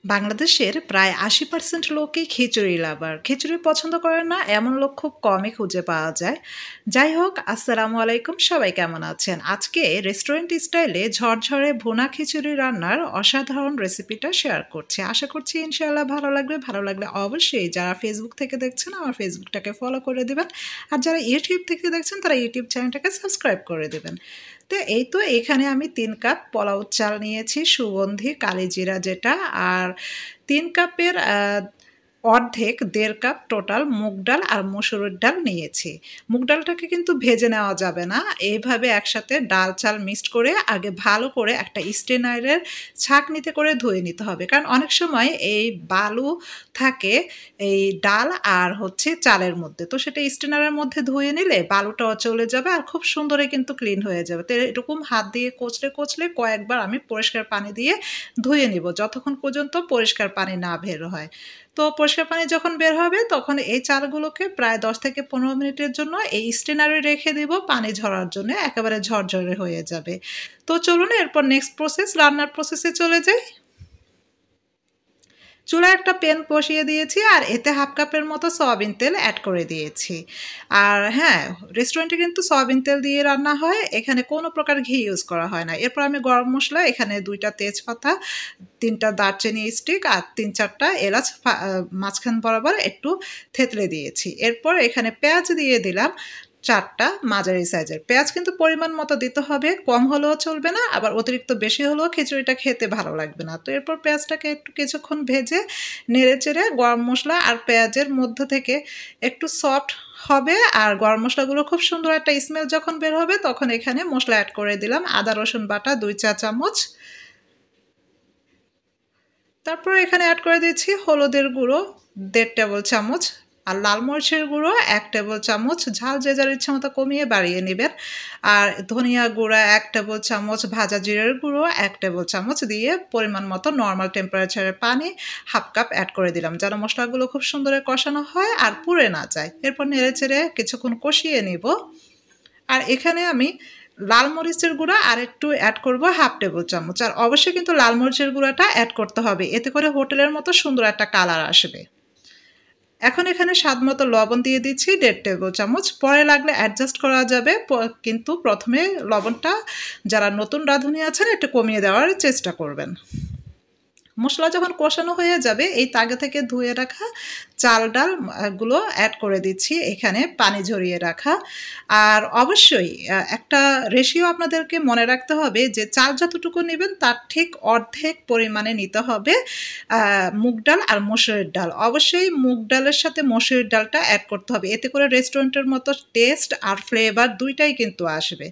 বাংলাদেশের প্রায় ৮০% লোকই খিচুড়ি লাভার। খিচুড়ি পছন্দ করে না এমন লোক খুব কমই খুঁজে পাওয়া যায়। যাই হোক, আসসালামু আলাইকুম, সবাই কেমন আছেন? আজকে রেস্টুরেন্ট স্টাইলে ঝরঝরে ভুনা খিচুড়ি রান্নার অসাধারণ রেসিপিটা শেয়ার করছি। আশা করছি ইনশাআল্লাহ ভালো লাগবে। ভালো লাগলে অবশ্যই যারা ফেসবুক থেকে দেখছেন আমার ফেসবুকটাকে ফলো করে দিবেন। আর যারা ইউটিউব থেকে দেখছেন তারা ইউটিউব চ্যানেলটাকে সাবস্ক্রাইব করে দেবেন। তো এখানে আমি ৩ কাপ পোলাও চাল নিয়েছি, সুগন্ধি কালিজিরা যেটা। আর ৩ কাপের অর্ধেক ১.৫ কাপ টোটাল মুগ ডাল আর মসুরের ডাল নিয়েছি। মুগ ডালটাকে কিন্তু ভেজে নেওয়া যাবে না। এইভাবে একসাথে ডাল চাল মিক্সড করে আগে ভালো করে একটা স্ট্রেনারের ছাঁকনিতে করে ধুয়ে নিতে হবে। কারণ অনেক সময় এই বালু থাকে এই ডাল আর হচ্ছে চালের মধ্যে। তো সেটা স্ট্রেনারের মধ্যে ধুয়ে নিলে বালুটাও চলে যাবে আর খুব সুন্দরই কিন্তু ক্লিন হয়ে যাবে। তো এরকম হাত দিয়ে কচলে কয়েকবার আমি পরিষ্কার পানি দিয়ে ধুয়ে নিব, যতক্ষণ পর্যন্ত পরিষ্কার পানি না বের হয়। তো পরিষ্কার পানি যখন বের হবে তখন এই চালগুলোকে প্রায় ১০ থেকে ১৫ মিনিটের জন্য এই স্ট্রেনারে রেখে দিব পানি ঝরার জন্য, একেবারে ঝরঝরে হয়ে যাবে। তো চলুন এরপর নেক্সট প্রসেস, রান্নার প্রসেসে চলে যাই। চুলায় একটা প্যান বসিয়ে দিয়েছি আর এতে ১/২ কাপের মতো সয়াবিন তেল অ্যাড করে দিয়েছি। আর হ্যাঁ, রেস্টুরেন্টে কিন্তু সয়াবিন তেল দিয়ে রান্না হয়, এখানে কোনো প্রকার ঘি ইউজ করা হয় না। এরপর আমি গরম মসলা এখানে ২ টা তেজপাতা, ৩ টা দারচিনি স্টিক আর ৩-৪ টা এলাচ মাঝখান বরাবর একটু থেতলে দিয়েছি। এরপর এখানে পেঁয়াজ দিয়ে দিলাম ৪ টা মাঝারি সাইজের। পেঁয়াজ কিন্তু পরিমাণ মতো দিতে হবে, কম হলেও চলবে না, আবার অতিরিক্ত বেশি হলেও খিচুড়িটা খেতে ভালো লাগবে না। তো এরপর পেঁয়াজটাকে একটু কিছুক্ষণ ভেজে নেড়েচেড়ে গরম মসলা আর পেঁয়াজের মধ্য থেকে একটু সফট হবে আর গরম মসলাগুলো খুব সুন্দর একটা স্মেল যখন বের হবে তখন এখানে মসলা অ্যাড করে দিলাম। আদা রসুন বাটা ২ চা চামচ। তারপর এখানে অ্যাড করে দিচ্ছি হলুদের গুঁড়ো ১.৫ টেবিল চামচ আর লাল মরিচের গুঁড়ো ১ টেবিল চামচ। ঝাল যে যার ইচ্ছা মতো কমিয়ে বাড়িয়ে নেবেন। আর ধনিয়া গুঁড়া ১ টেবিল চামচ, ভাজা জিরের গুঁড়ো ১ টেবিল চামচ দিয়ে পরিমাণ মতো নর্মাল টেম্পারেচারের পানি ১/২ কাপ অ্যাড করে দিলাম, যেন মশলাগুলো খুব সুন্দর কষানো হয় আর পুড়ে না যায়। এরপর নেড়েচেড়ে কিছুক্ষণ কষিয়ে নিব। আর এখানে আমি লাল মরিচের গুঁড়া আরেকটু অ্যাড করব ১/২ টেবিল চামচ। আর অবশ্যই কিন্তু লাল মরিচের গুঁড়াটা অ্যাড করতে হবে, এতে করে হোটেলের মতো সুন্দর একটা কালার আসবে। এখন এখানে স্বাদমতো লবণ দিয়ে দিচ্ছি ১.৫ টেবিল চামচ। পরে লাগলে অ্যাডজাস্ট করা যাবে, কিন্তু প্রথমে লবণটা যারা নতুন রাঁধুনি আছেন একটু কমিয়ে দেওয়ার চেষ্টা করবেন। মশলা যখন কষানো হয়ে যাবে এই আগে থেকে ধুয়ে রাখা চাল ডাল গুলো অ্যাড করে দিচ্ছি, এখানে পানি ঝরিয়ে রাখা। আর অবশ্যই একটা রেশিও আপনাদেরকে মনে রাখতে হবে যে চাল যতটুকু নেবেন তার ঠিক অর্ধেক পরিমাণে নিতে হবে মুগ ডাল আর মসুরের ডাল। অবশ্যই মুগ ডালের সাথে মসুরের ডালটা অ্যাড করতে হবে, এতে করে রেস্টুরেন্টের মতো টেস্ট আর ফ্লেভার দুইটাই কিন্তু আসবে।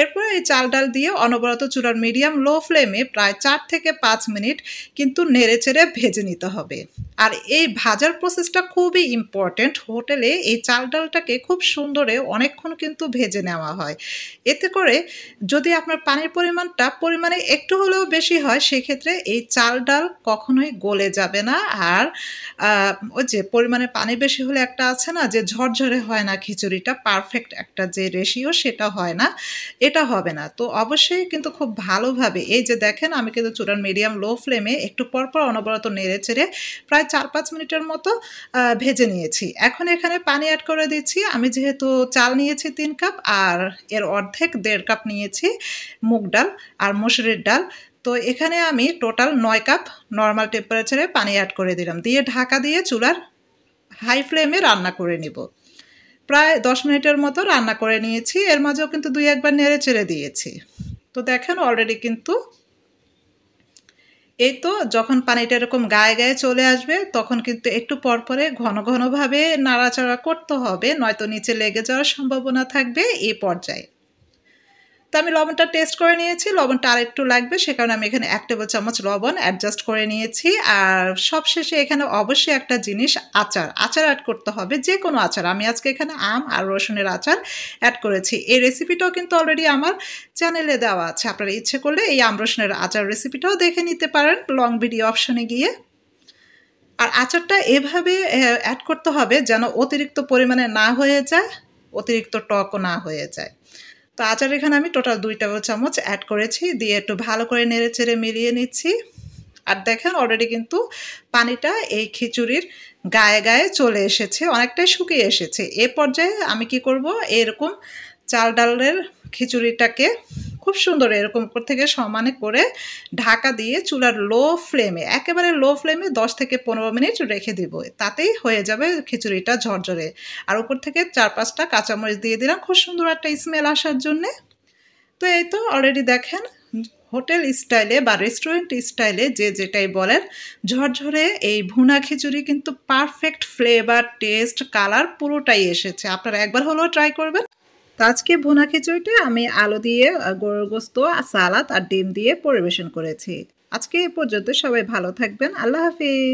এরপরে এই চাল ডাল দিয়ে অনবরত চুলার মিডিয়াম লো ফ্লেমে প্রায় ৪ থেকে ৫ মিনিট কিন্তু নেড়েচেড়ে ভেজে নিতে হবে। আর এই ভাজার প্রসেসটা খুবই ইম্পর্ট্যান্ট। হোটেলে এই চাল ডালটাকে খুব সুন্দরে অনেকক্ষণ কিন্তু ভেজে নেওয়া হয়। এতে করে যদি আপনার পানির পরিমাণে একটু হলেও বেশি হয় সেক্ষেত্রে এই চাল ডাল কখনোই গলে যাবে না। আর ওই যে পরিমাণে পানি বেশি হলে একটা আছে না যে ঝরঝরে হয় না খিচুড়িটা, পারফেক্ট একটা যে রেশিও সেটা হয় না, এটা হবে না। তো অবশ্যই কিন্তু খুব ভালোভাবে এই যে দেখেন আমি কিন্তু চুলার মিডিয়াম লো ফ্লেমে একটু পরপর অনবরত নেড়েচেড়ে প্রায় ৪-৫ মিনিটের মতো ভেজে নিয়েছি। এখন এখানে পানি অ্যাড করে দিচ্ছি। আমি যেহেতু চাল নিয়েছি ৩ কাপ আর এর অর্ধেক ১.৫ কাপ নিয়েছি মুগ ডাল আর মসুরের ডাল। তো এখানে আমি টোটাল ৯ কাপ নরমাল টেম্পারেচারে পানি অ্যাড করে দিলাম। দিয়ে ঢাকা দিয়ে চুলার হাই ফ্লেমে রান্না করে নিব। প্রায় ১০ মিনিটের মতো রান্না করে নিয়েছি। এর মাঝেও কিন্তু ২-১ বার নেড়েচেড়ে দিয়েছি। তো দেখেন অলরেডি কিন্তু এই তো যখন পানিটা এরকম গায়ে চলে আসবে তখন কিন্তু একটু পরপরে ঘনভাবে নাড়াচাড়া করতে হবে, নয়তো নিচে লেগে যাওয়ার সম্ভাবনা থাকবে এই পর্যায়ে। তো আমি লবণটা টেস্ট করে নিয়েছি, লবণটা আরেকটু লাগবে সে কারণে আমি এখানে ১ টেবিল চামচ লবণ অ্যাডজাস্ট করে নিয়েছি। আর সবশেষে এখানে অবশ্যই একটা জিনিস আচার অ্যাড করতে হবে, যে কোনো আচার। আমি আজকে এখানে আম আর রসুনের আচার অ্যাড করেছি। এই রেসিপিটাও কিন্তু অলরেডি আমার চ্যানেলে দেওয়া আছে, আপনারা ইচ্ছে করলে এই আম রসুনের আচার রেসিপিটাও দেখে নিতে পারেন লং ভিডিও অপশনে গিয়ে। আর আচারটা এভাবে অ্যাড করতে হবে যেন অতিরিক্ত পরিমাণে না হয়ে যায়, অতিরিক্ত টকও না হয়ে যায়। তো আচার এখানে আমি টোটাল ২ টেবিল চামচ অ্যাড করেছি, দিয়ে একটু ভালো করে নেড়েচেড়ে মিলিয়ে নিচ্ছি। আর দেখেন অলরেডি কিন্তু পানিটা এই খিচুড়ির গায়ে গায়ে চলে এসেছে, অনেকটাই শুকিয়ে এসেছে। এ পর্যায়ে আমি কি করব, এরকম চাল ডালের খিচুড়িটাকে খুব সুন্দর এরকম উপর থেকে সমানে করে ঢাকা দিয়ে চুলার একেবারে লো ফ্লেমে 10 থেকে 15 মিনিট রেখে দিব। তাতেই হয়ে যাবে খিচুড়িটা ঝরঝরে। আর উপর থেকে 4-5টা কাঁচামরিচ দিয়ে দিলাম খুব সুন্দর একটা স্মেল আসার জন্যে। তো এই তো অলরেডি দেখেন হোটেল স্টাইলে বা রেস্টুরেন্ট স্টাইলে যে যেটাই বলেন, ঝরঝরে এই ভুনা খিচুড়ি কিন্তু পারফেক্ট ফ্লেভার, টেস্ট, কালার পুরোটাই এসেছে। আপনারা একবার হলেও ট্রাই করবেন। তো আজকে ভুনা খিচুড়িটা আমি আলু দিয়ে, গরুর গোস্ত, সালাদ আর ডিম দিয়ে পরিবেশন করেছি। আজকে এ পর্যন্ত, সবাই ভালো থাকবেন। আল্লাহ হাফিজ।